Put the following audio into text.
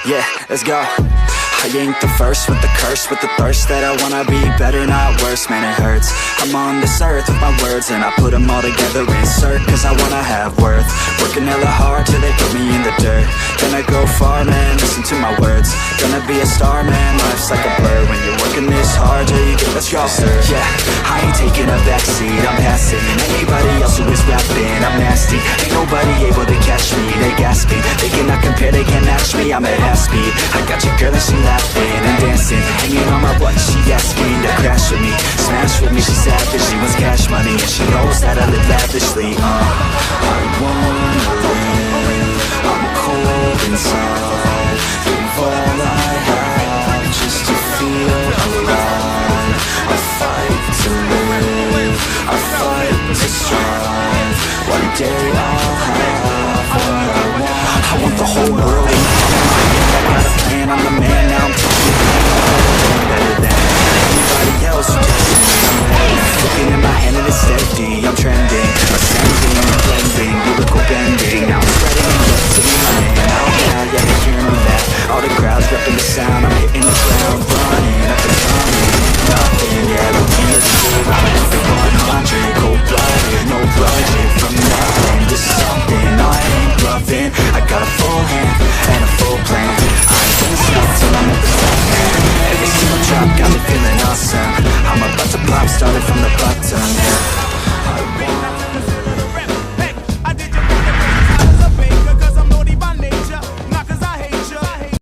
Yeah, let's go. I ain't the first with the curse, with the thirst that I wanna be better, not worse, man it hurts. I'm on this earth with my words and I put them all together, insert, cause I wanna have worth. Working hella hard till they put me in the dirt. Gonna go far, man, listen to my words. Gonna be a star, man, life's like a blur. When you're working this hard till you get what's yours. Yeah, I ain't taking a backseat, I'm passing anybody else who is rapping, I'm nasty. Ain't nobody able to catch me, they gasping. They cannot compare, they can't match me, I'm at half speed. I got your girl and she laughing and dancing, hanging on my butt, she asking to crash with me, smash with me, she savage, she wants cash money, and she knows that I live lavishly. I wanna live, I'm cold inside, give all I have just to feel alive. I fight to live, I fight to strive, one day I'll have what I want. I want the whole world in my hand, I got a plan, I'm the man, now I'm talking better than anybody else who tested me. Looking in my hand and it's steady, I'm trending, ascending, blending, lyrical bending. Now I'm spreading and getting my name out now, yeah, they hear me laugh. All the crowds repping the sound, I'm hitting the ground, running up and coming, nothing, yeah, the key is cool. I'm moving 100, cold-blooded, no budget, from nothing to something. No, I ain't bluffing, I got a full hand and a full plan. I ain't gonna stop till I'm at the top, man. Every single drop got me feeling awesome. I'm about to pop, started from the bottom, yeah.